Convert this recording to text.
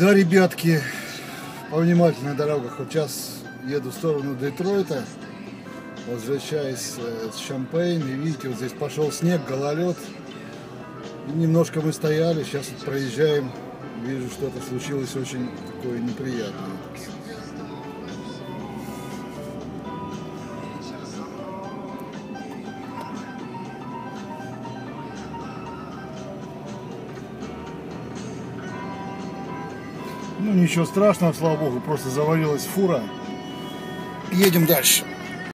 Да, ребятки, повнимательнее на дорогах. Вот сейчас еду в сторону Детройта, возвращаясь с Шампейн, и видите, вот здесь пошел снег, гололед. И немножко мы стояли, сейчас вот проезжаем, вижу, что-то случилось очень такое неприятное. Ну ничего страшного, слава богу, просто завалилась фура. Едем дальше.